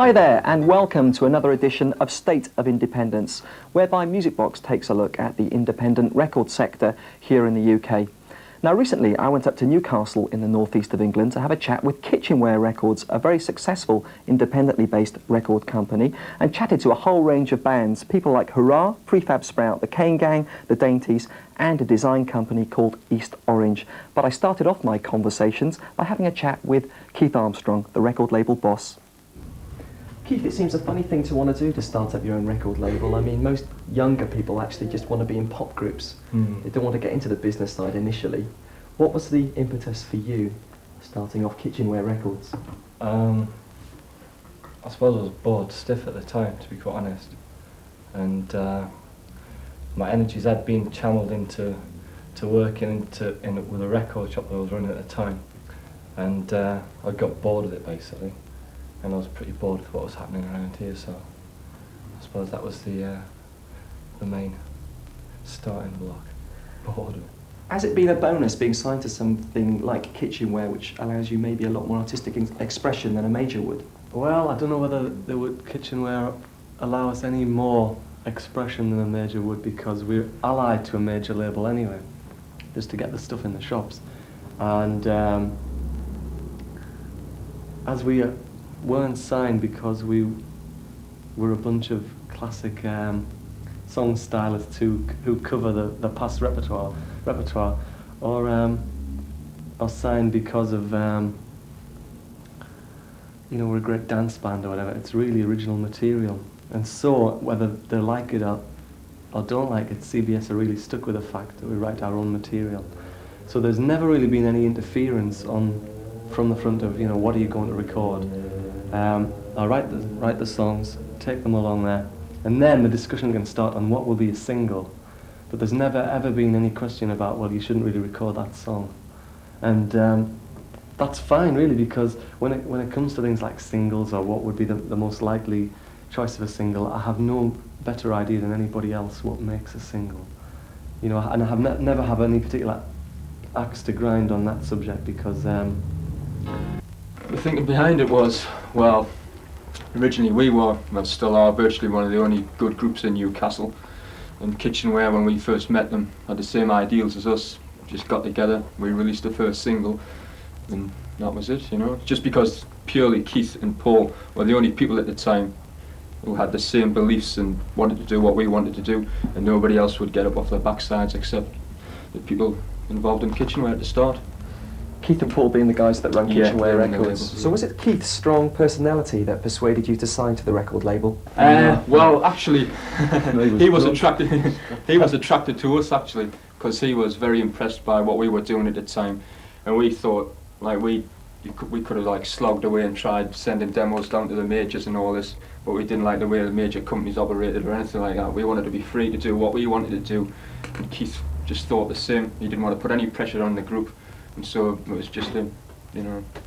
Hi there, and welcome to another edition of State of Independence, whereby Music Box takes a look at the independent record sector here in the UK. Now, recently I went up to Newcastle in the northeast of England to have a chat with Kitchenware Records, a very successful independently based record company, and chatted to a whole range of bands, people like Hurrah, Prefab Sprout, the Cane Gang, the Dainties, and a design company called East Orange. But I started off my conversations by having a chat with Keith Armstrong, the record label boss. Keith, it seems a funny thing to want to do, to start up your own record label. I mean, most younger people actually just want to be in pop groups. They don't want to get into the business side initially. What was the impetus for you starting off Kitchenware Records? I suppose I was bored stiff at the time, to be quite honest. And my energies had been channeled into working with a record shop that I was running at the time. And I got bored of it, basically. And I was pretty bored with what was happening around here, so I suppose that was the main starting block. Boredom. Has it been a bonus being signed to something like Kitchenware, which allows you maybe a lot more artistic expression than a major would? Well, I don't know whether Kitchenware allow us any more expression than a major would, because we're allied to a major label anyway, just to get the stuff in the shops. And as we weren't signed because we were a bunch of classic song stylists who cover the past repertoire, or signed because of we're a great dance band or whatever. It's really original material, and so whether they like it or don't like it, CBS are really stuck with the fact that we write our own material. So there's never really been any interference from the front of, what are you going to record? I'll write the songs, take them along there, and then the discussion can start on what will be a single. But there's never ever been any question about, well, you shouldn't really record that song. And that's fine, really, because when it comes to things like singles or what would be the most likely choice of a single, I have no better idea than anybody else what makes a single. And I have never have any particular axe to grind on that subject, because the thinking behind it was, well, originally we were, well, still are, virtually one of the only good groups in Newcastle. And Kitchenware, when we first met them, had the same ideals as us. Just got together, we released the first single, and that was it, Just because purely Keith and Paul were the only people at the time who had the same beliefs and wanted to do what we wanted to do, and nobody else would get up off their backsides except the people involved in Kitchenware at the start. Keith and Paul being the guys that run Kitchenware running the Records. label. So was it Keith's strong personality that persuaded you to sign to the record label? Well, actually, he was attracted to us, actually, because he was very impressed by what we were doing at the time, and we thought, like, we could have slogged away and tried sending demos down to the majors and all this, but we didn't like the way the major companies operated or anything like that. We wanted to be free to do what we wanted to do, and Keith just thought the same. He didn't want to put any pressure on the group. And so it was just,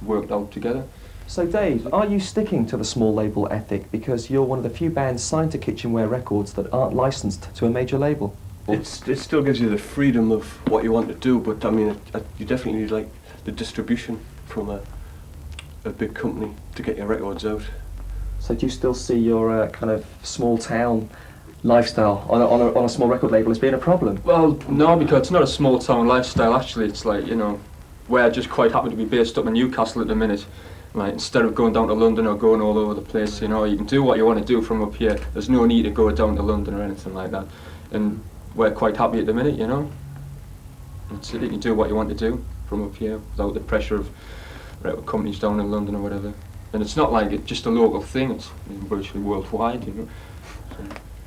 worked out together. So Dave, are you sticking to the small label ethic because you're one of the few bands signed to Kitchenware Records that aren't licensed to a major label? It still gives you the freedom of what you want to do, but I mean, you definitely need the distribution from a big company to get your records out. So do you still see your kind of small town lifestyle on a small record label as being a problem? Well, no, because it's not a small town lifestyle. Actually, it's we're just quite happy to be based up in Newcastle at the minute. Instead of going down to London or going all over the place, you can do what you want to do from up here. There's no need to go down to London or anything like that. And we're quite happy at the minute, So you can do what you want to do from up here without the pressure of record companies down in London or whatever. And it's not like it's just a local thing, it's virtually worldwide, So.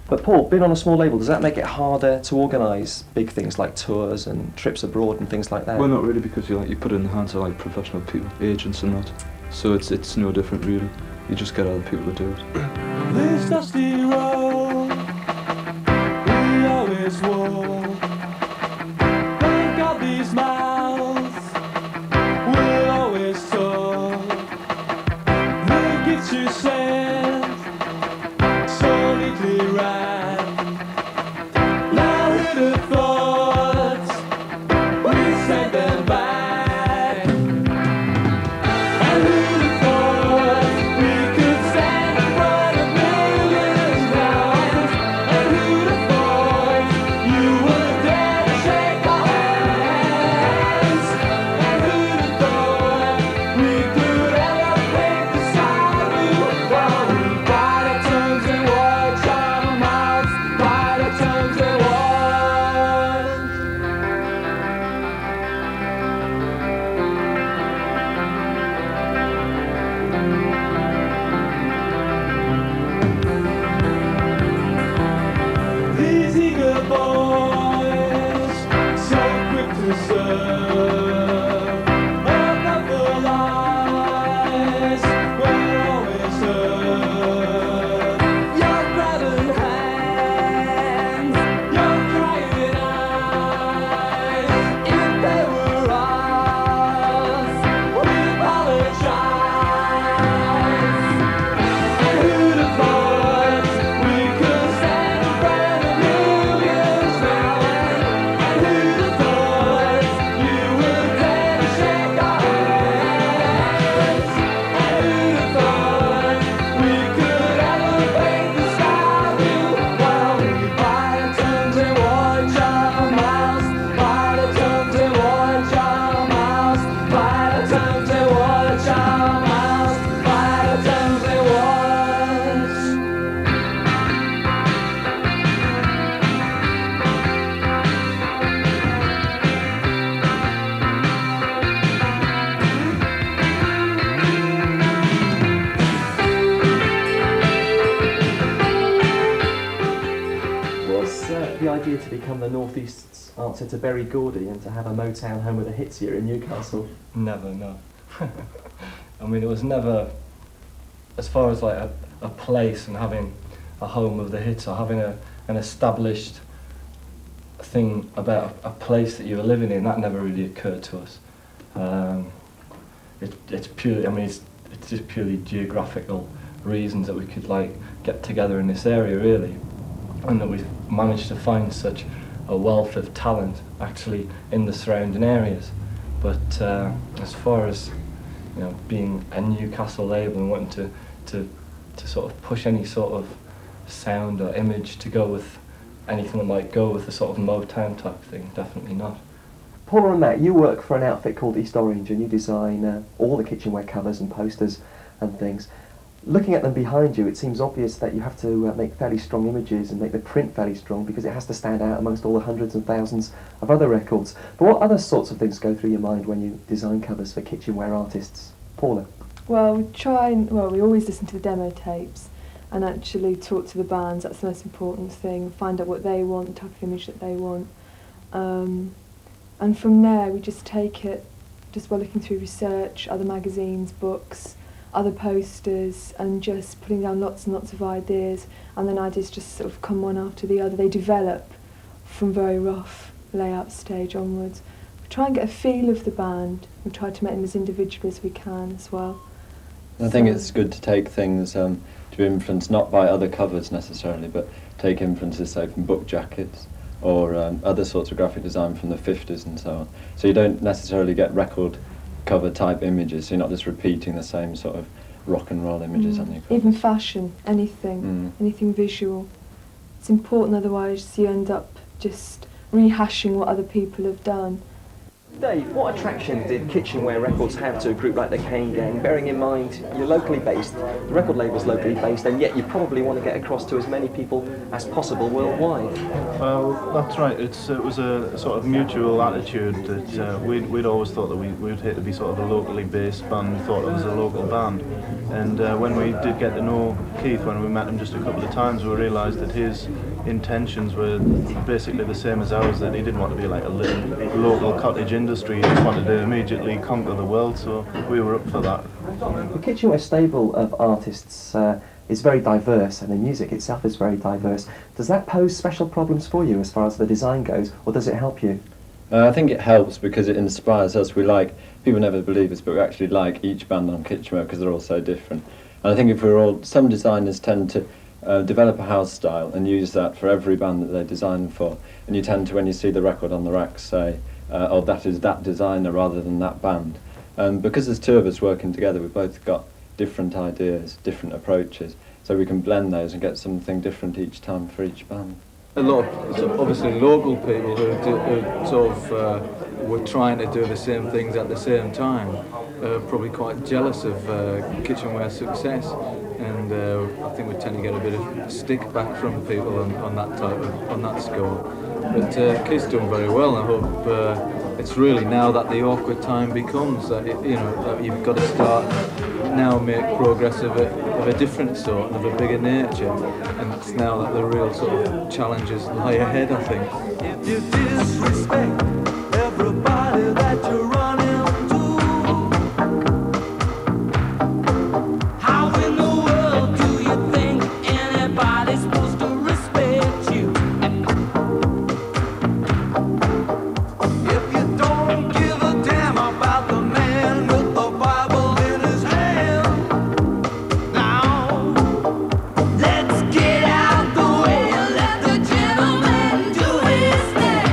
But Paul, being on a small label, does that make it harder to organise big things like tours and trips abroad and things like that? Well, not really, because you put it in the hands of professional people, agents and that. So it's no different really. You just get other people to do it. This dusty road we always walk. Think of these miles we'll always talk. The gifts you send so neatly right. Now who'd have thought we'd send them back? And who'd have thought we could send idea to become the North East's answer to Berry Gordy and to have a Motown home of the hits here in Newcastle? Never, no. I mean, it was never, as far as like a place and having a home of the hits or having an established thing about a place that you were living in, that never really occurred to us. It's purely, I mean, it's just purely geographical reasons that we could like get together in this area really, and that we've managed to find such a wealth of talent actually in the surrounding areas. But as far as, you know, being a Newcastle label and wanting to sort of push any sort of sound or image to go with anything that might go with the sort of Motown type thing, definitely not. Paula and Matt, you work for an outfit called East Orange and you design all the kitchenware covers and posters and things. Looking at them behind you, it seems obvious that you have to make fairly strong images and make the print fairly strong because it has to stand out amongst all the hundreds and thousands of other records. But what other sorts of things go through your mind when you design covers for kitchenware artists? Paula? Well, we always listen to the demo tapes and actually talk to the bands. That's the most important thing. Find out what they want, the type of image that they want. And from there, we just take it just by looking through research, other magazines, books, other posters, and just putting down lots and lots of ideas, and then ideas just sort of come one after the other. They develop from very rough layout stage onwards. We try and get a feel of the band. We try to make them as individual as we can as well. I think it's good to take things to be influenced not by other covers necessarily, but take influences, say, from book jackets or other sorts of graphic design from the 50s and so on. So you don't necessarily get record cover type images, so you're not just repeating the same sort of rock and roll images on your covers. Even fashion, anything visual. It's important, otherwise you end up just rehashing what other people have done. Dave, what attraction did Kitchenware Records have to a group like the Kane Gang, bearing in mind you're locally based, the record label's locally based, and yet you probably want to get across to as many people as possible worldwide? Well, that's right. It was a sort of mutual attitude that we'd always thought that we'd hit to be sort of a locally based band. We thought it was a local band. And when we did get to know Keith, when we met him just a couple of times, we realised that his intentions were basically the same as ours, that he didn't want to be like a little local cottage industry. He just wanted to immediately conquer the world, so we were up for that. The Kitchenware stable of artists is very diverse, and the music itself is very diverse. Does that pose special problems for you as far as the design goes, or does it help you? I think it helps because it inspires us. People never believe us, but we actually like each band on Kitchenware because they're all so different. And I think some designers tend to develop a house style and use that for every band that they design for. And you tend to, when you see the record on the rack, say, oh, that is that designer rather than that band. Because there's two of us working together, we've both got different ideas, different approaches, so we can blend those and get something different each time for each band. A lot of obviously local people who sort of were trying to do the same things at the same time, probably quite jealous of Kitchenware's success, and I think we tend to get a bit of stick back from people on that score. But Keith's done very well, and I hope it's really now that the awkward time becomes that that you've got to start now make progress of a different sort and of a bigger nature, and it's now that the real sort of challenges lie ahead, I think. If you disrespect everybody that you run into, how in the world do you think anybody's supposed to respect you? If you don't give a damn about the man with the Bible in his hand, now let's get out the way and let the gentleman do his thing.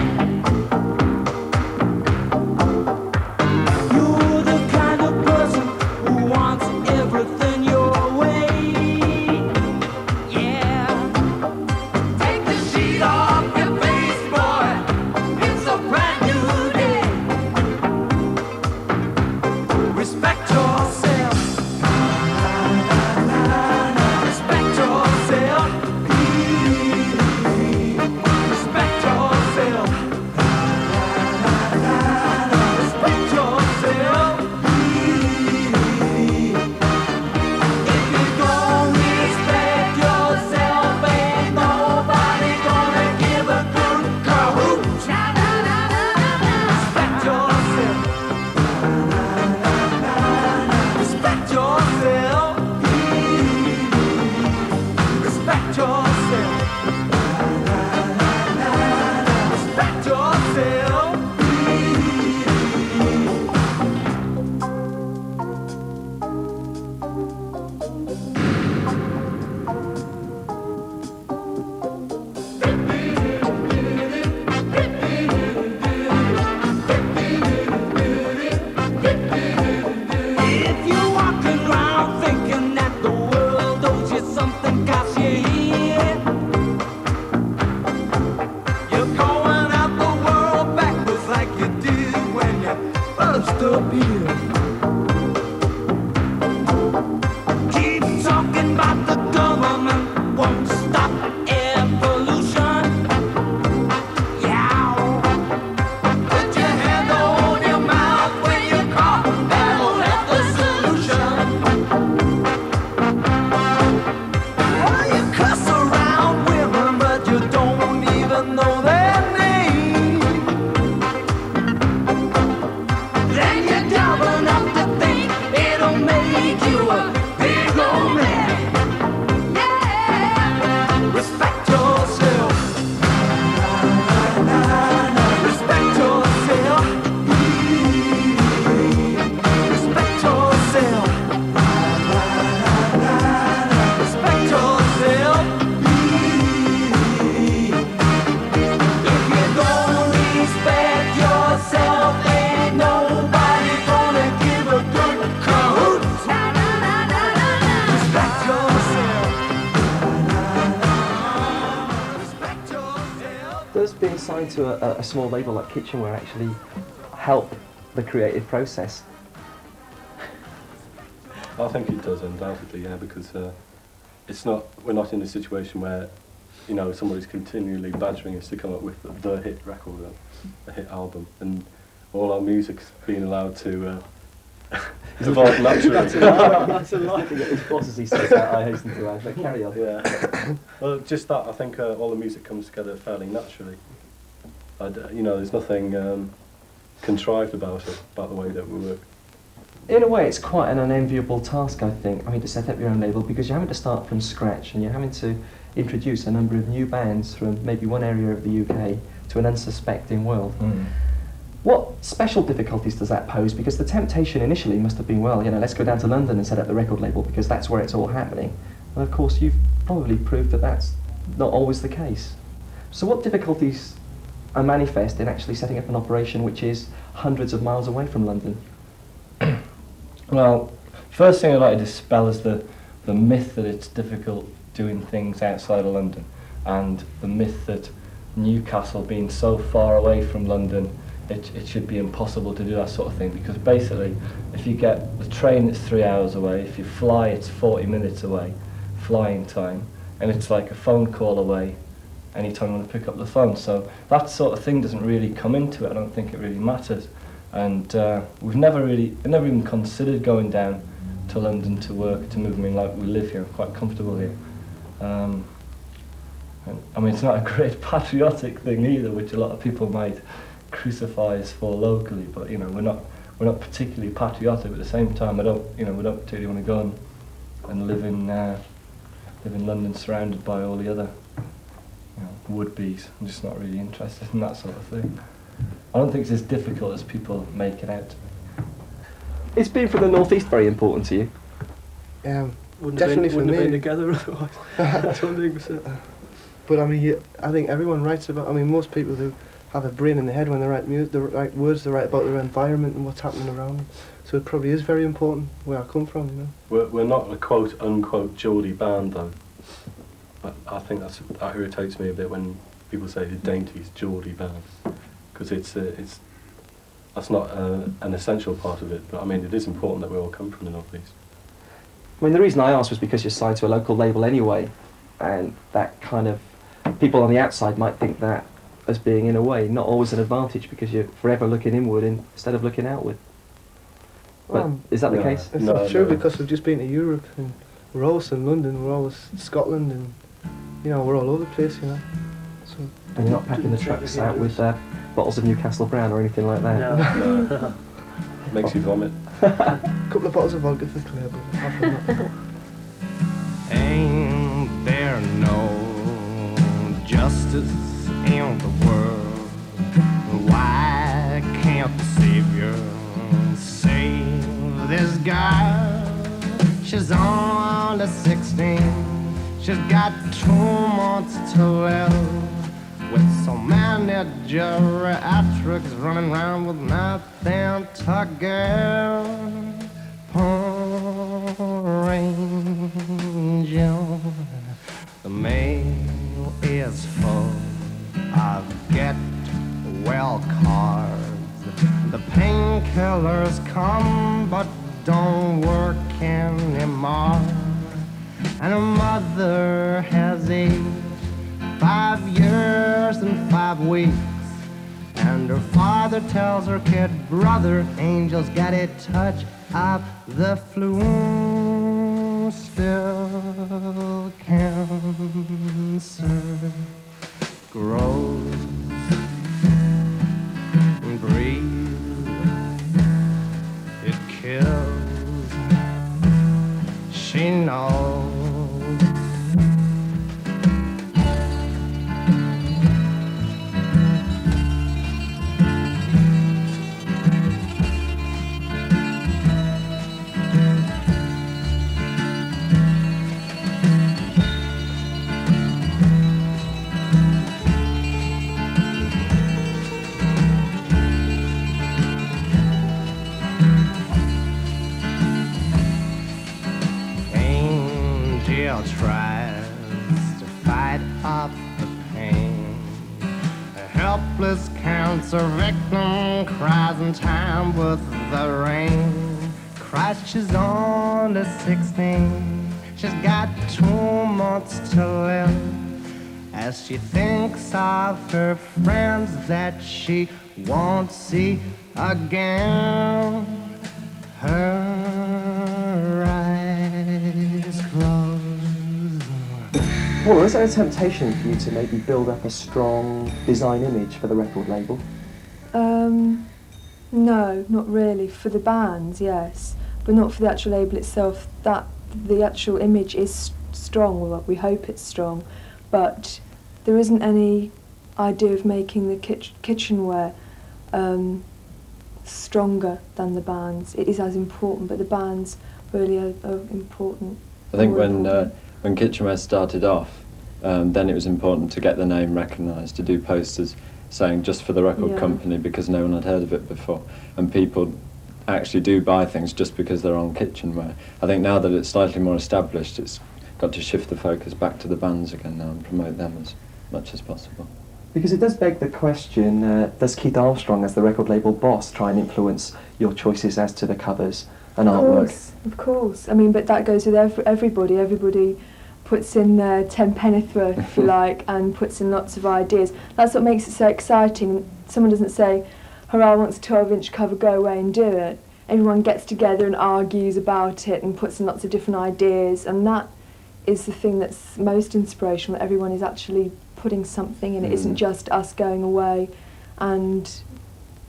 disappear. Keep talking about the government won't stop air pollution. Yeah. Put your hand on your mouth when you cough. That'll help the solution. Oh, you cuss around women, but you don't even know their name. Then you're dumb enough to think it'll make you a big old man. Yeah. Respect yourself. Respect yourself. Respect yourself. Respect yourself. If you don't respect yourself, ain't nobody gonna give a good cahoot. Respect yourself. Respect yourself. Does being signed to a small label like Kitchenware actually help the creative process? I think it does, undoubtedly, yeah, because we're not in a situation where, you know, somebody's continually badgering us to come up with the hit record, a hit album, and all our music's being allowed to evolve naturally. That's a lie. That's a lie. As fast as he says that, I hasten to add. But carry on. Yeah. Well, just that, I think all the music comes together fairly naturally. You know, there's nothing contrived about it, about the way that we work. In a way, it's quite an unenviable task, I think. I mean, to set up your own label, because you're having to start from scratch and you're having to introduce a number of new bands from maybe one area of the UK to an unsuspecting world. Mm. What special difficulties does that pose? Because the temptation initially must have been, well, you know, let's go down to London and set up the record label because that's where it's all happening. And of course, you've probably proved that that's not always the case. So what difficulties are manifest in actually setting up an operation which is hundreds of miles away from London? Well, first thing I'd like to dispel is the myth that it's difficult doing things outside of London, and the myth that Newcastle being so far away from London, it should be impossible to do that sort of thing, because basically if you get the train, it's 3 hours away, if you fly, it's 40 minutes away, flying time, and it's like a phone call away anytime you want to pick up the phone. So that sort of thing doesn't really come into it. I don't think it really matters. And we've never even considered going down to London to work, to move. I mean, like, we live here, we're quite comfortable here. And, I mean, it's not a great patriotic thing either, which a lot of people might crucify us for locally, but, you know, we're not particularly patriotic. At the same time, we don't particularly want to go and live in London surrounded by all the other, you know, would-bes. I'm just not really interested in that sort of thing. I don't think it's as difficult as people make it out to be. Is being from the northeast very important to you? Definitely for me. Wouldn't have been together otherwise. I don't think so. But I mean, I think everyone writes about. I mean, most people who have a brain in their head when they write music, they write words, they write about their environment and what's happening around them. So it probably is very important where I come from, you know. We're not a quote unquote Geordie band though. But I think that irritates me a bit when people say the Dainties Geordie band, because that's not an essential part of it. But I mean, it is important that we all come from the northeast. I mean, the reason I asked was because you're signed to a local label anyway, and that kind of, people on the outside might think that as being, in a way, not always an advantage because you're forever looking inward instead of looking outward. But is that the case? It's not true, because we've just been to Europe and we're always in London, we're always in Scotland, and you know, we're all over the place, you know. So and you're not packing the trucks out with bottles of Newcastle Brown or anything like that? No. Makes you vomit. A couple of bottles of vodka for Claire, but apart from that. Ain't there no justice in the world? Why can't the Savior save this girl? She's only 16, she's got 2 months to live, with so many geriatrics running around with nothing to give. Poor angel, the mail is full of get well cards. The painkillers come but don't work anymore. And her mother has aged 5 years and 5 weeks. And her father tells her kid brother, Angel's got a touch of the flu. Still cancer grows and breathes. It kills. She knows. Tries to fight off the pain. A helpless cancer victim cries in time with the rain. Christ, she's only 16. She's got 2 months to live. As she thinks of her friends that she won't see again, her eyes close. Paul, is there a temptation for you to maybe build up a strong design image for the record label? No, not really. For the bands, yes, but not for the actual label itself. That the actual image is strong. Well, we hope it's strong, but there isn't any idea of making the kitchenware stronger than the bands. It is as important, but the bands really are important. I think when Kitchenware started off, then it was important to get the name recognised, to do posters saying just for the record company, because no one had heard of it before. And people actually do buy things just because they're on Kitchenware. I think now that it's slightly more established, it's got to shift the focus back to the bands again now and promote them as much as possible. Because it does beg the question, does Keith Armstrong as the record label boss try and influence your choices as to the covers and artwork? Of course. I mean, but that goes with everybody. Everybody puts in their 10 penneth worth, if you like, and puts in lots of ideas. That's what makes it so exciting. Someone doesn't say, hurrah, wants a 12-inch cover, go away and do it. Everyone gets together and argues about it and puts in lots of different ideas, and that is the thing that's most inspirational, that everyone is actually putting something in. It isn't just us going away and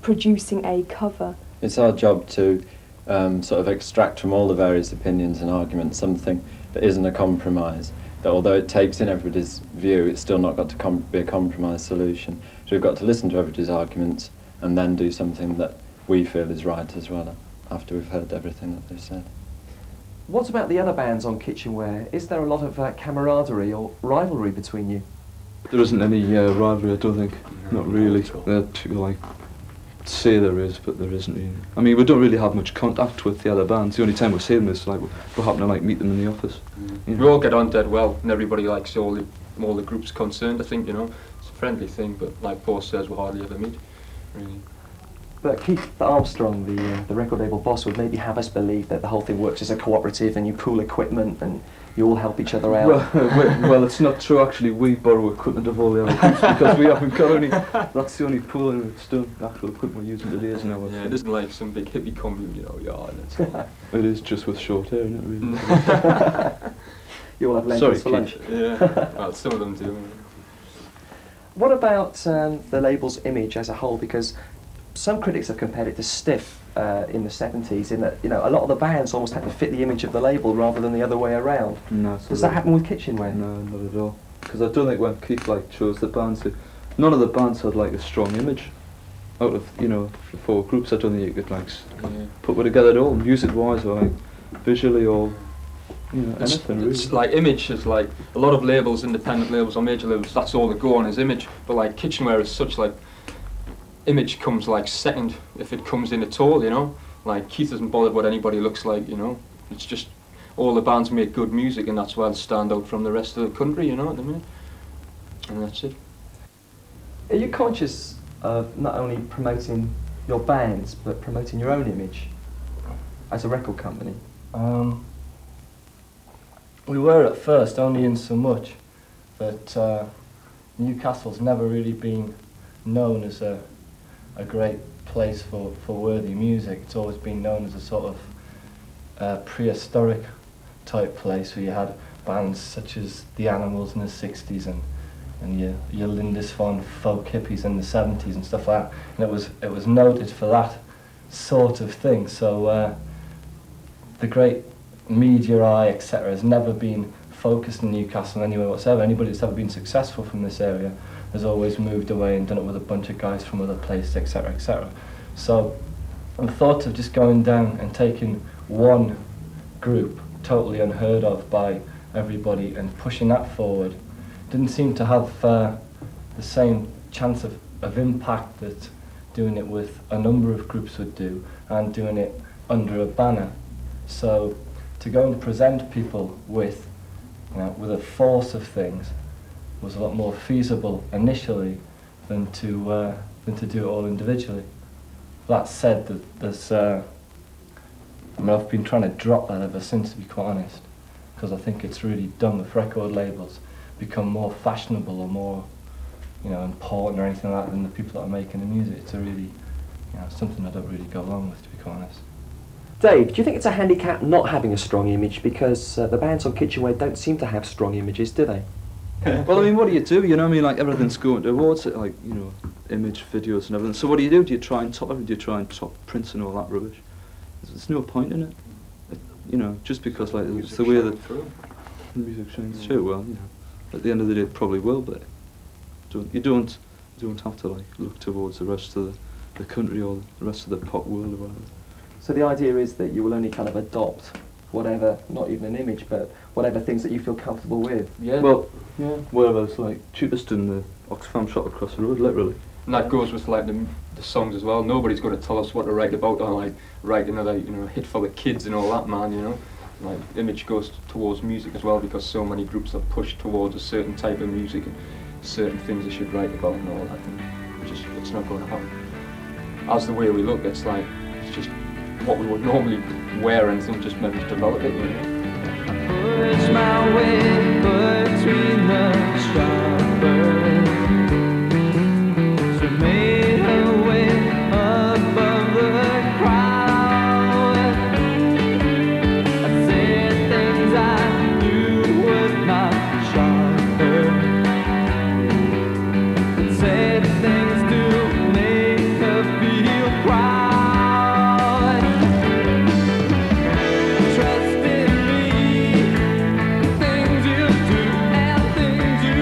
producing a cover. It's our job to sort of extract from all the various opinions and arguments something that isn't a compromise, that although it takes in everybody's view, it's still not got to be a compromise solution. So we've got to listen to everybody's arguments and then do something that we feel is right as well, after we've heard everything that they've said. What about the other bands on Kitchenware? Is there a lot of camaraderie or rivalry between you? There isn't any rivalry, I don't think. Not really. People like say there is, but there isn't really. I mean, we don't really have much contact with the other bands. The only time we see them is like we happen to like meet them in the office. We all get on dead well, and everybody likes all the groups concerned. I think, you know, it's a friendly thing, but like Paul says, we hardly ever meet, really. But Keith Armstrong, the record label boss, would maybe have us believe that the whole thing works as a cooperative and you pool equipment and you all help each other out. Well, it's not true actually. We borrow equipment of all the other groups because we haven't got any. That's the only pooling it's done. The actual equipment we're using today is now. Yeah, it isn't like some big hippie commune, you know. Yeah, it is just with short hair, isn't it? Really. You all have lentils for lunch. Yeah, well, some of them do. What about the label's image as a whole? Because some critics have compared it to Stiff in the 70s, in that, you know, a lot of the bands almost had to fit the image of the label rather than the other way around. No, does that happen with Kitchenware? No, not at all. Because I don't think when Keith chose the bands, none of the bands had like a strong image. Out of, you know, the 4 groups, I don't think you could put one together at all, music-wise or like visually or, you know, anything really. It's like image is like a lot of labels, independent labels or major labels, that's all they go on is image. But like Kitchenware is such like, image comes like second if it comes in at all, you know. Like Keith isn't bothered what anybody looks like, you know. It's just all the bands make good music, and that's why they stand out from the rest of the country, you know what I mean? And that's it. Are you conscious of not only promoting your bands, but promoting your own image as a record company? We were at first, only in so much, but Newcastle's never really been known as a great place for worthy music. It's always been known as a sort of prehistoric type place where you had bands such as the Animals in the 60s and your Lindisfarne folk hippies in the 70s and stuff like that. And it was noted for that sort of thing. So the great media eye, etc., has never been focused in Newcastle anywhere whatsoever. Anybody that's ever been successful from this area has always moved away and done it with a bunch of guys from other places, etc., etc. So the thought of just going down and taking one group, totally unheard of by everybody, and pushing that forward didn't seem to have the same chance of impact that doing it with a number of groups would do, and doing it under a banner. So to go and present people with, with a force of things was a lot more feasible initially than to do it all individually. That said, there's I've been trying to drop that ever since, to be quite honest, because I think it's really dumb if record labels become more fashionable or more, important or anything like that than the people that are making the music. It's a really, something I don't really go along with, to be quite honest. Dave, do you think it's a handicap not having a strong image, because the bands on Kitchenware don't seem to have strong images, do they? Well, I mean, what do you do? You know what I mean? Like, everything's going towards it, like, image, videos and everything. So what do you do? Do you try and top everything? Do you try and top prints and all that rubbish? There's no point in it. Just because, like, it's the way that the music shines through. Well, at the end of the day, it probably will, but you don't have to, like, look towards the rest of the country or the rest of the pop world or whatever. So the idea is that you will only kind of adopt whatever, not even an image, but whatever things that you feel comfortable with. Yeah. Well, yeah, whatever's like cheapest in the Oxfam shop across the road, literally. And that goes with like the songs as well. Nobody's going to tell us what to write about or like write another hit for the kids and all that, man. Like image goes towards music as well, because so many groups are pushed towards a certain type of music and certain things they should write about and all that. And it's not going to happen. As the way we look, it's just what we would normally wear and think, just maybe develop it. Push my way between the sharpers. She made her way above the crowd. I said things I knew were not sharper. I said things to make her feel proud. Trust in me, things you do and things you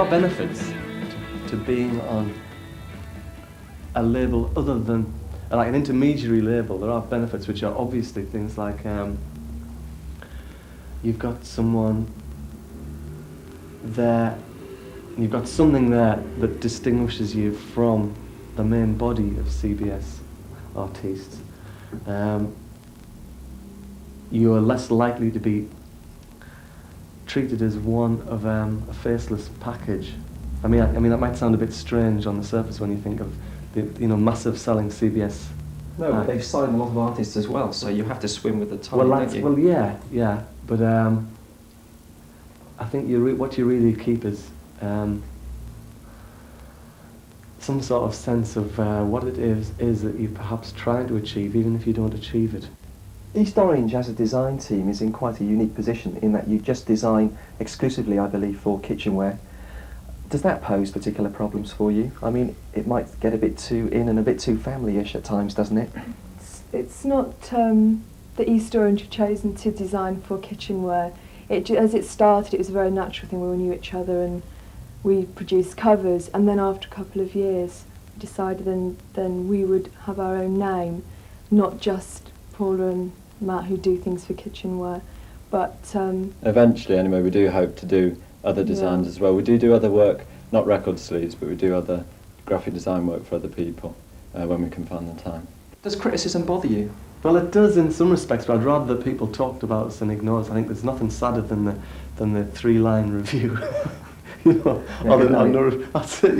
are benefits to being on a label other than like an intermediary label. There are benefits which are obviously things like you've got someone there, you've got something there that distinguishes you from the main body of CBS artists. You are less likely to be treated as one of a faceless package. I mean that might sound a bit strange on the surface when you think of the massive selling CBS. No, but they've signed a lot of artists as well, so you have to swim with the tide, don't you? Well, yeah, but I think what you really keep is some sort of sense of what it is that you're perhaps trying to achieve, even if you don't achieve it. East Orange as a design team is in quite a unique position in that you just design exclusively, I believe, for kitchenware. Does that pose particular problems for you? I mean, it might get a bit too in and a bit too family-ish at times, doesn't it? It's not the East Orange have chosen to design for kitchenware. As it started, it was a very natural thing. We all knew each other and we produced covers, and then after a couple of years we decided then we would have our own name, not just Paula and Matt who do things for kitchenware, but eventually anyway we do hope to do other designs as well. We do other work, not record sleeves, but we do other graphic design work for other people when we can find the time. Does criticism bother you? Well, it does in some respects, but I'd rather that people talked about us than ignored us. I think there's nothing sadder than the 3-line review. That's it,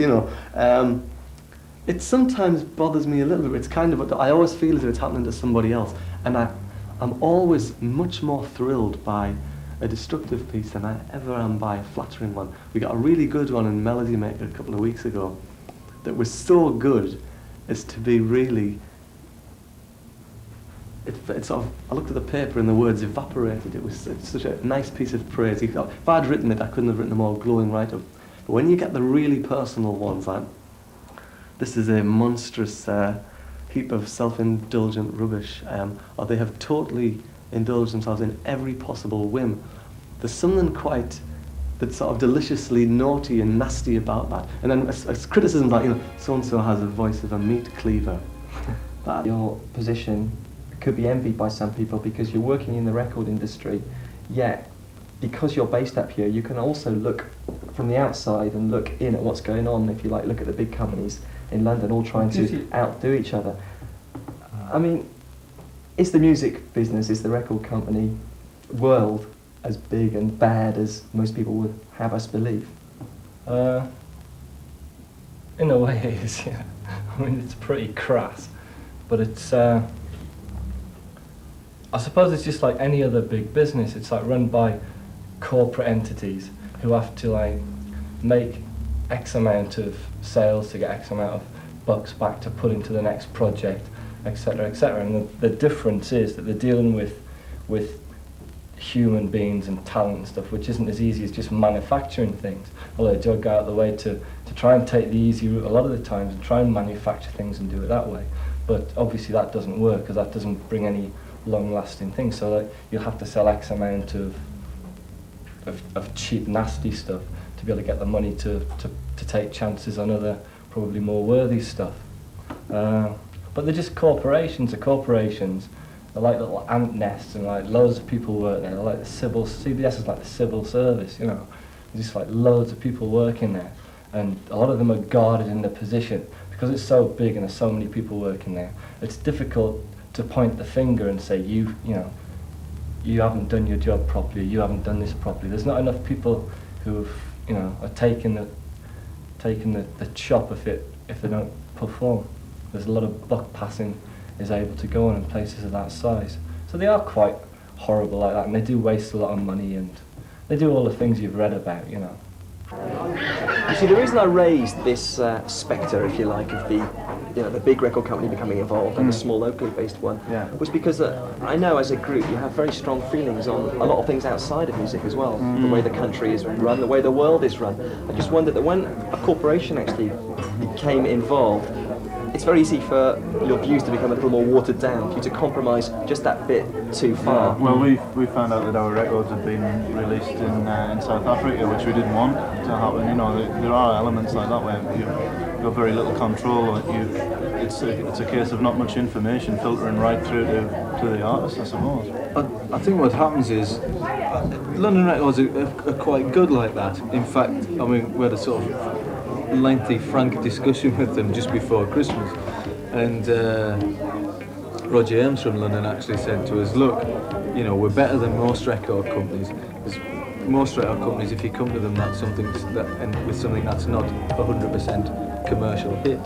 it sometimes bothers me a little bit. It's kind of, I always feel as if it's happening to somebody else, and I'm always much more thrilled by a destructive piece than I ever am by a flattering one. We got a really good one in Melody Maker a couple of weeks ago that was so good as to be really... It's sort of, I looked at the paper and the words evaporated. It's such a nice piece of praise. If I'd written it, I couldn't have written them all glowing right up. But when you get the really personal ones, like, this is a monstrous heap of self-indulgent rubbish, or they have totally indulged themselves in every possible whim. There's something that's sort of deliciously naughty and nasty about that. And then as criticism like, so-and-so has the voice of a meat cleaver. Your position could be envied by some people because you're working in the record industry, yet because you're based up here, you can also look from the outside and look in at what's going on, if you like, look at the big companies in London all trying to outdo each other. I mean, is the music business, is the record company world as big and bad as most people would have us believe? In a way it is, yeah. I mean, it's pretty crass, but it's... I suppose it's just like any other big business. It's like run by corporate entities who have to like make X amount of sales to get X amount of bucks back to put into the next project, etc., etc. And the difference is that they're dealing with human beings and talent and stuff, which isn't as easy as just manufacturing things. Although they do go out of the way to try and take the easy route a lot of the times and try and manufacture things and do it that way. But obviously that doesn't work because that doesn't bring any long-lasting things, so that you'll have to sell X amount of cheap, nasty stuff to be able to get the money to take chances on other, probably more worthy stuff. But they're just corporations. They're like little ant nests, and like loads of people work there. They're like CBS is like the civil service, There's just like loads of people working there, and a lot of them are guarded in their position because it's so big and there's so many people working there. It's difficult to point the finger and say you haven't done your job properly, you haven't done this properly. There's not enough people who have are taking the chop if they don't perform. There's a lot of buck passing is able to go on in places of that size. So they are quite horrible like that, and they do waste a lot of money, and they do all the things you've read about, You see, the reason I raised this spectre, if you like, of the big record company becoming involved and a small locally based one, was because I know as a group you have very strong feelings on a lot of things outside of music as well. The way the country is run, the way the world is run. I just wondered that when a corporation actually became involved, it's very easy for your views to become a little more watered down, for you to compromise just that bit too far. Well, we found out that our records had been released in South Africa, which we didn't want to happen. You know, there are elements like that where you've got very little control. It's a case of not much information filtering right through to the artist, I suppose. I think what happens is London records are quite good like that. In fact, I mean, we had a sort of lengthy, frank discussion with them just before Christmas, and Roger Ames from London actually said to us, look, you know, we're better than most record companies. Most record companies, if you come to them with something that's not 100% commercial hit,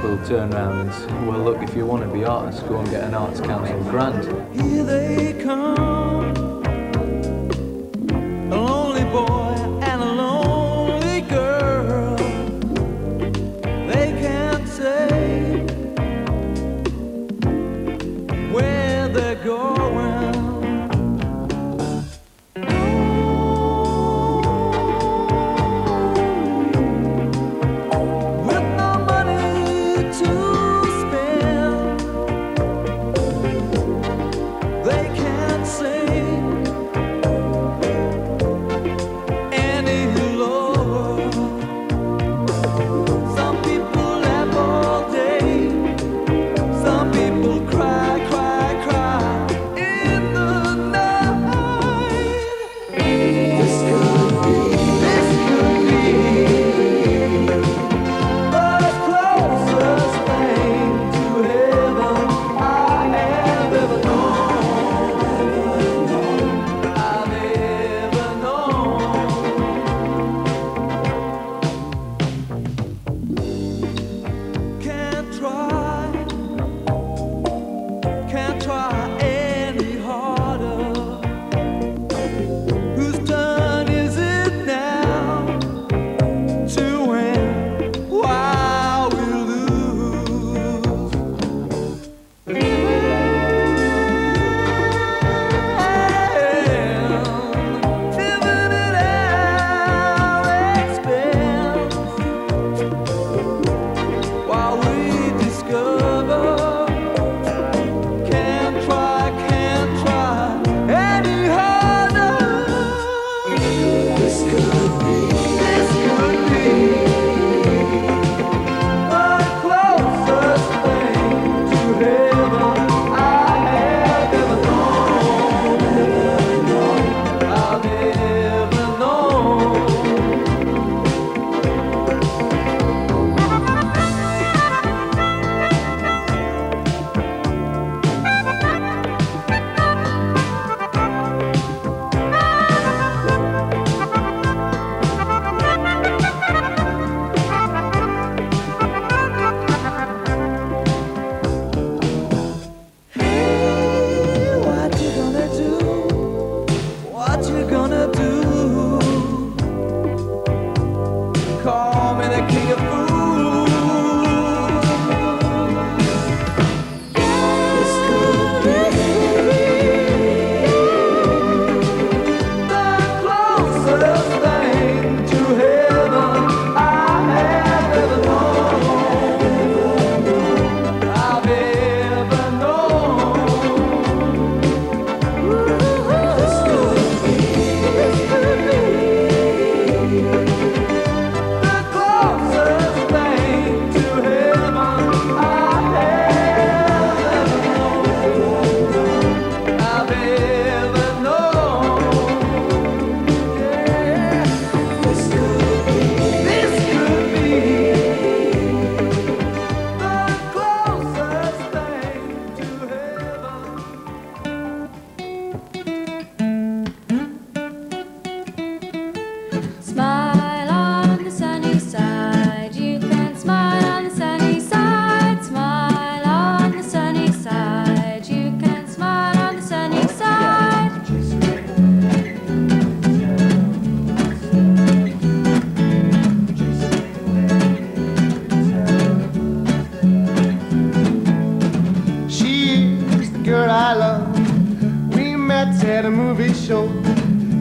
will turn around and say, well, look, if you want to be artists, go and get an Arts Council grant. Here they come, a lonely boy and a lonely girl. They can't say where they're going.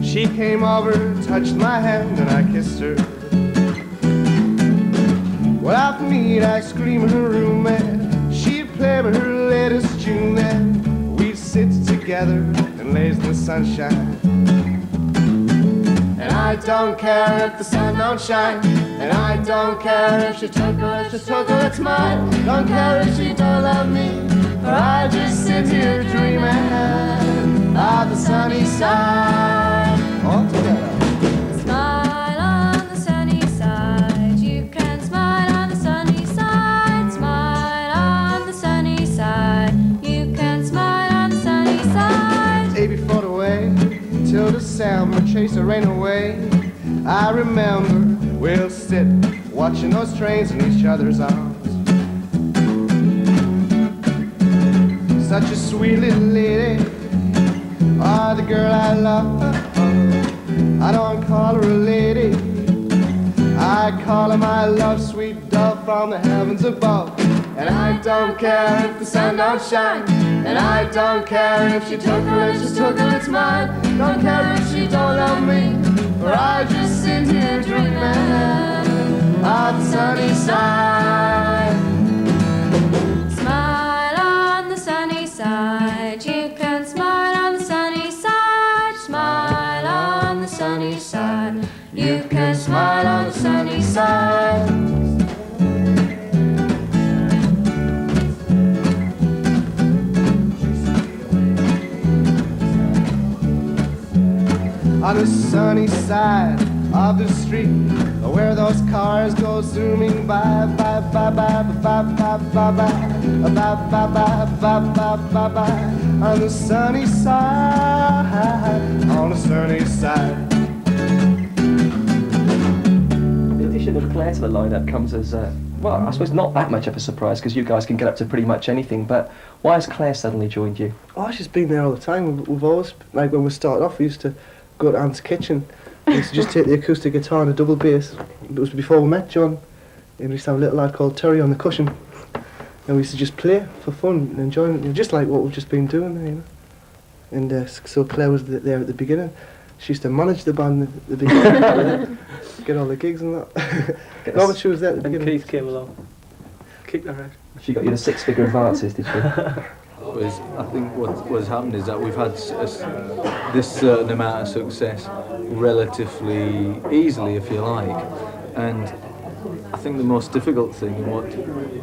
She came over, touched my hand, and I kissed her. Well, I've meet ice cream in her room, and she'd play me her latest tune, and we'd sit together and laze in the sunshine. And I don't care if the sun don't shine, and I don't care if she took her, if she took her, it's mine. Don't care if she don't love me, for I just sit here dreaming of the sunny side. All together. Smile on the sunny side. You can smile on the sunny side. Smile on the sunny side. You can smile on the sunny side. Day before the way, till December, chase the rain away. I remember we'll sit watching those trains in each other's arms. Such a sweet little lady, ah, the girl I love. I don't call her a lady, I call her my love, sweet dove from the heavens above. And I don't care if the sun don't shine, and I don't care if she took her, if she took her, it's mine. Don't care if she don't love me, for I just sit here dreaming of the sunny side. Smile on the sunny side. You can smile on the sunny side. Smile on the sunny side. You can smile on the sunny side. On the sunny side of the street, where those cars go zooming by, by, by, by, by, by, by, by, by, by, by, by, by, on the sunny side, on the sunny side. The addition of Claire to the lineup comes as, well, I suppose not that much of a surprise, because you guys can get up to pretty much anything, but why has Claire suddenly joined you? Oh, she's been there all the time. We've always, like when we started off, we used to go to Anne's kitchen. We used to just take the acoustic guitar and a double bass. It was before we met John, and we used to have a little lad called Terry on the cushion, and we used to just play for fun and enjoyment, you know, just like what we've just been doing there, you know. And so Claire was there at the beginning. She used to manage the band at the beginning, get all the gigs and that. No, but she was there at the beginning. And Keith came along, kicked her out. She got you the six-figure advances, did she? I think what's happened is that we've had this certain amount of success relatively easily, if you like, and I think the most difficult thing, and what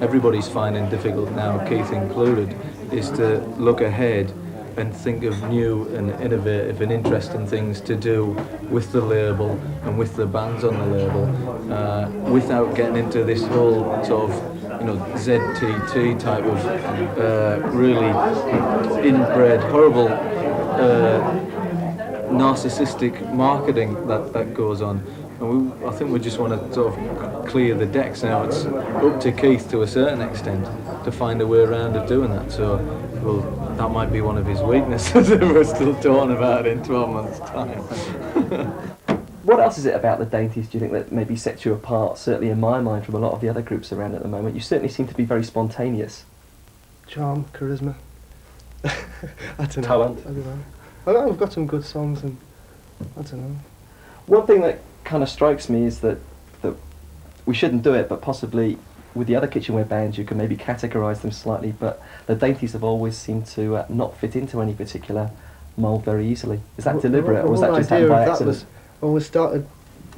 everybody's finding difficult now, Keith included, is to look ahead and think of new and innovative and interesting things to do with the label and with the bands on the label, without getting into this whole sort of, you know, ZTT type of really inbred, horrible, narcissistic marketing that goes on. And I think we just want to sort of clear the decks now. It's up to Keith to a certain extent to find a way around of doing that. So, well, that might be one of his weaknesses that we're still talking about in 12 months' time. What else is it about the Dainties, do you think, that maybe sets you apart, certainly in my mind, from a lot of the other groups around at the moment? You certainly seem to be very spontaneous. Charm, charisma. I don't know. Talent. I don't know. I know we've got some good songs, and I don't know. One thing that kind of strikes me is that we shouldn't do it, but possibly with the other Kitchenware bands you can maybe categorise them slightly, but the Dainties have always seemed to not fit into any particular mould very easily. Is that deliberate, or was that just done by accident? When we started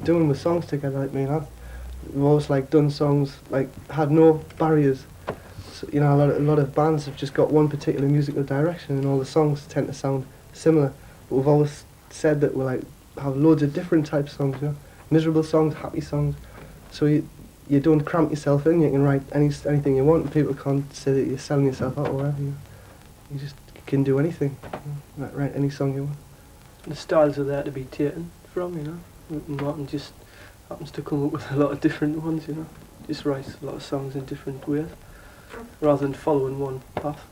doing the songs together, like me and Anne, we've always like done songs, like had no barriers. So, you know, a lot of bands have just got one particular musical direction, and all the songs tend to sound similar. But we've always said that we like have loads of different types of songs, you know, miserable songs, happy songs. So you don't cramp yourself in. You can write anything you want, and people can't say that you're selling yourself out or whatever. You just can do anything. You know, write any song you want. The styles are there to be taken from, you know. And Martin just happens to come up with a lot of different ones, you know. Just writes a lot of songs in different ways, rather than following one path.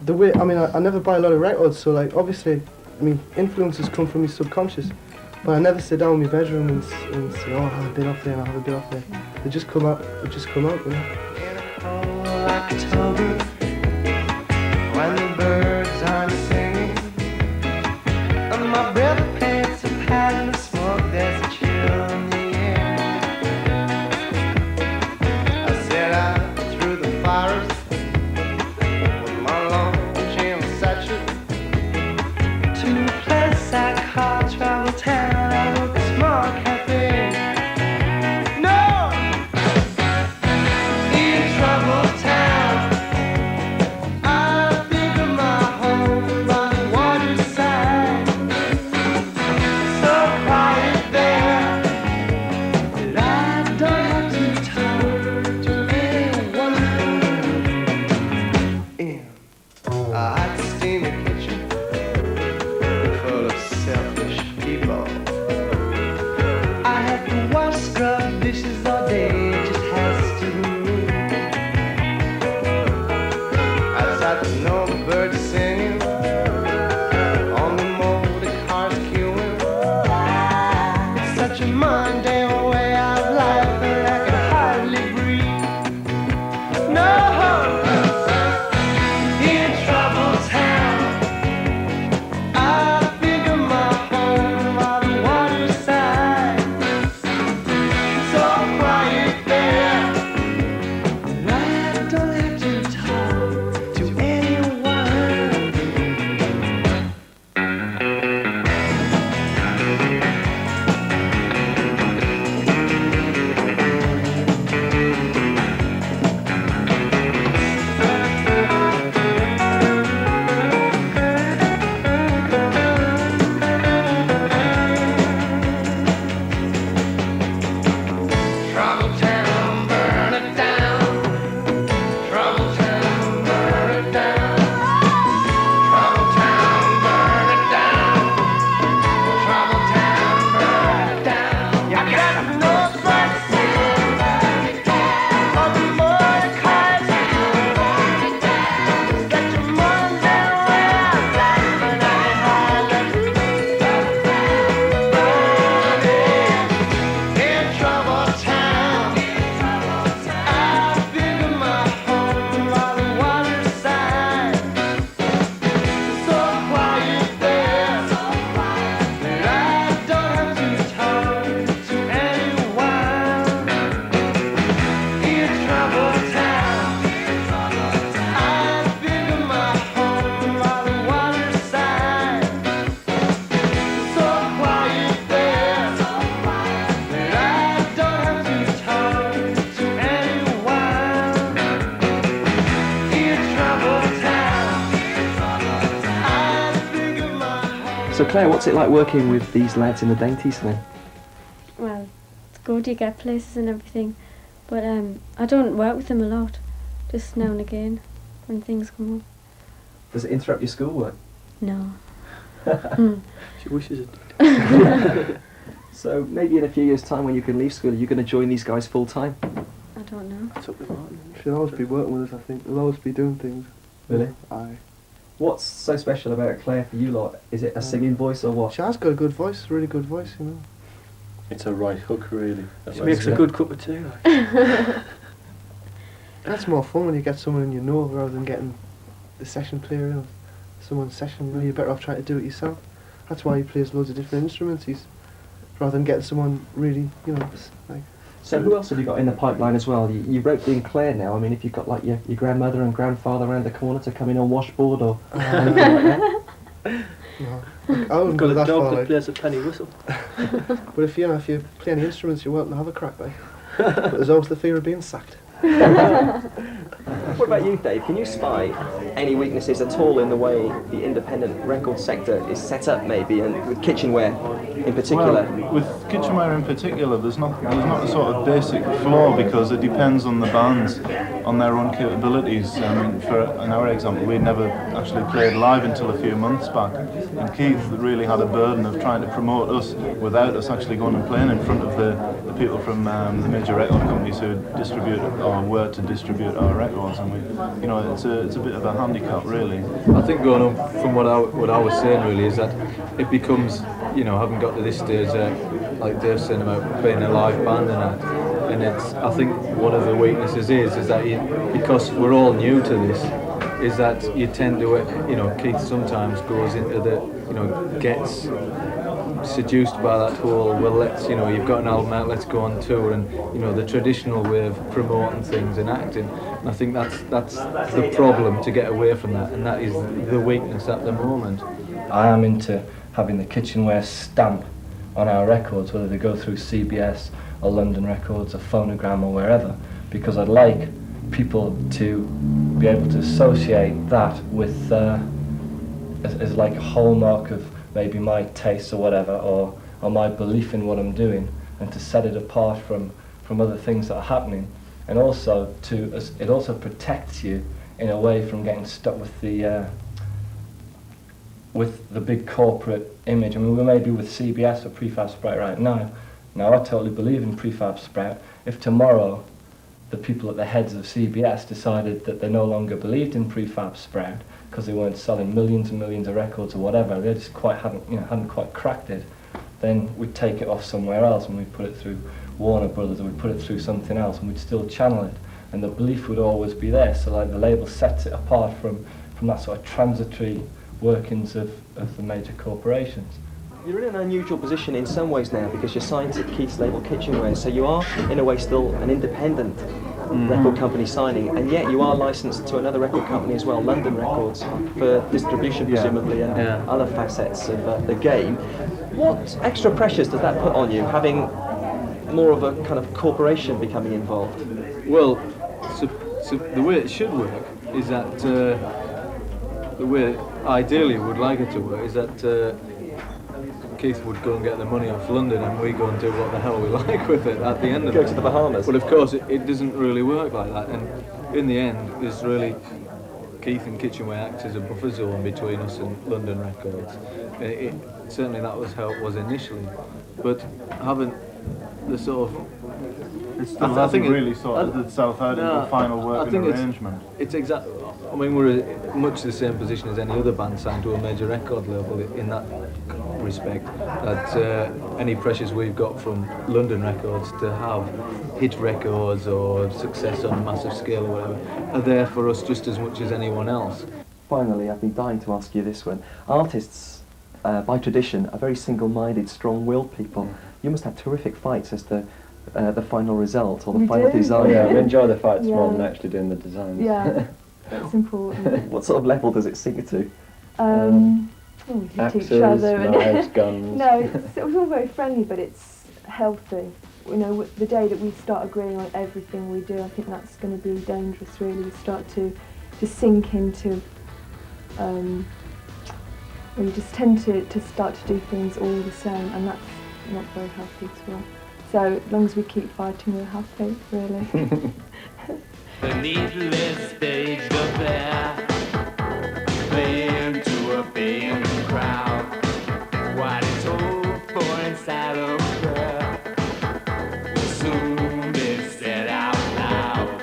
The way, I mean, I never buy a lot of records, so like obviously, I mean, influences come from my subconscious, but I never sit down in my bedroom and say, oh, I'll have a bit off there and I'll have a bit off there. They just come out, you know. In a cold October, when the birds aren't singing, and my brother pants are padding the smoke, there's a chill in the air. I So Claire, what's it like working with these lads in the Dainties then? Well, it's good, you get places and everything, but I don't work with them a lot, just now and again when things come up. Does it interrupt your schoolwork? No. She wishes it did. So maybe in a few years' time when you can leave school, are you going to join these guys full time? I don't know. It's up to Martin. She'll always be working with us, I think. We'll always be doing things. Really? Aye. What's so special about Claire for you lot? Is it a singing voice or what? She has got a good voice, really good voice, you know. It's a right hook, really. She makes a good cup of tea. That's more fun when you get someone you know rather than getting the session player in. Someone's session, you know, you're better off trying to do it yourself. That's why he plays loads of different instruments. Rather than getting someone really, you know, like. So who else have you got in the pipeline as well? You roped in Claire now. I mean, if you've got like your grandmother and grandfather around the corner to come in on washboard or anything like that. No, I wouldn't go that far. That plays a penny whistle. But if you play any instruments, you're welcome to have a crack, like. But there's always the fear of being sacked. What about you, Dave? Can you spy any weaknesses at all in the way the independent record sector is set up, maybe, and with Kitchenware in particular? Well, with Kitchenware in particular, there's not a sort of basic flaw because it depends on the bands, on their own capabilities. I mean, in our example, we'd never actually played live until a few months back, and Keith really had a burden of trying to promote us without us actually going and playing in front of the people from the major record companies who distribute or were to distribute our records, and it's a bit of a handicap, really. I think going on from what I was saying really is that it becomes, having got to this stage, like Dave's saying about being a live band and it's, I think one of the weaknesses is that because we're all new to this, is that you tend to, Keith sometimes goes into gets seduced by that whole, well, you've got an album out, let's go on tour, and the traditional way of promoting things and acting. And I think that's the problem, to get away from that, and that is the weakness at the moment. I am into having the Kitchenware stamp on our records, whether they go through CBS or London Records or Phonogram or wherever, because I'd like people to be able to associate that with as like a hallmark of maybe my taste or whatever, or my belief in what I'm doing, and to set it apart from other things that are happening. And also it also protects you in a way from getting stuck with the big corporate image. I mean, we may be with CBS or Prefab Sprout right now. Now, I totally believe in Prefab Sprout. If tomorrow the people at the heads of CBS decided that they no longer believed in Prefab Sprout because they weren't selling millions and millions of records or whatever, they just hadn't quite cracked it, then we'd take it off somewhere else and we'd put it through Warner Brothers, or we'd put it through something else, and we'd still channel it, and the belief would always be there. So like the label sets it apart from that sort of transitory workings of the major corporations. You're in an unusual position in some ways now because you're signed to Keith's label Kitchenware, so you are in a way still an independent record company signing, and yet you are licensed to another record company as well, London Records, for distribution presumably and other facets of the game. What extra pressures does that put on you, having more of a kind of corporation becoming involved? Well, so the way it should work is that the way ideally we would like it to work is that Keith would go and get the money off London and we go and do what the hell we like with it at the end of it. Go to the Bahamas. But of course it doesn't really work like that, and in the end there's really Keith and Kitchenware acts as a buffer zone between us and London Records. Certainly that was how it was initially, but having the sort of... It still hasn't really sorted itself out into a final working arrangement. It's exactly... I mean, we're in much the same position as any other band signed to a major record label in that respect, that any pressures we've got from London Records to have hit records or success on a massive scale or whatever are there for us just as much as anyone else. Finally, I've been dying to ask you this one. Artists, by tradition, are very single-minded, strong-willed people. You must have terrific fights as to the final result or the final design. Yeah, we enjoy the fights more than actually doing the designs. Yeah, that's important. What sort of level does it sink to? We hit each other. Knives, guns. No, it's all very friendly, but it's healthy. You know, the day that we start agreeing on everything we do, I think that's going to be dangerous, really. We start to sink into We just tend to start to do things all the same, and that's not very healthy as well. So as long as we keep fighting, we're happy, really. The needless stage affair, playing to a paying crowd. What is hope for inside of prayer will soon be said out loud.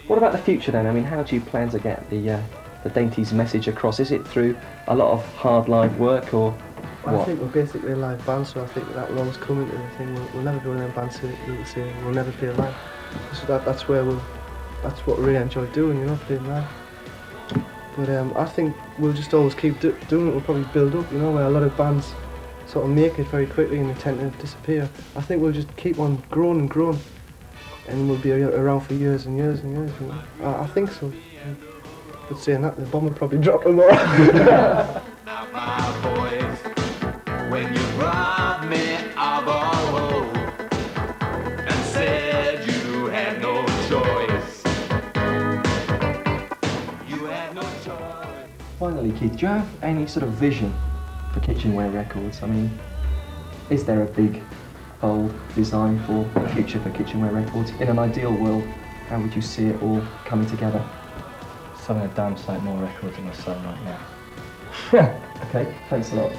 What about the future then? I mean, how do you plan to get the Dainties message across? Is it through a lot of hard live work, or I what? think we're basically a live band, so I think that will always come into the thing. We'll never be one of them bands who will say we'll never play live. So that's what we really enjoy doing, you know, playing live. But I think we'll just always keep doing it. We'll probably build up, you know, where a lot of bands sort of make it very quickly and they tend to disappear. I think we'll just keep on growing and growing, and we'll be around for years and years and years. You know? I think so. But saying that, the bomb will probably drop them more. Now, my boys, when you robbed me of all hope and said you had no choice, you had no choice. Finally, Keith, do you have any sort of vision for Kitchenware Records? I mean, is there a big, bold design for the future for Kitchenware Records? In an ideal world, how would you see it all coming together? Selling a damn sight more records than I sell right now. Okay, thanks a lot.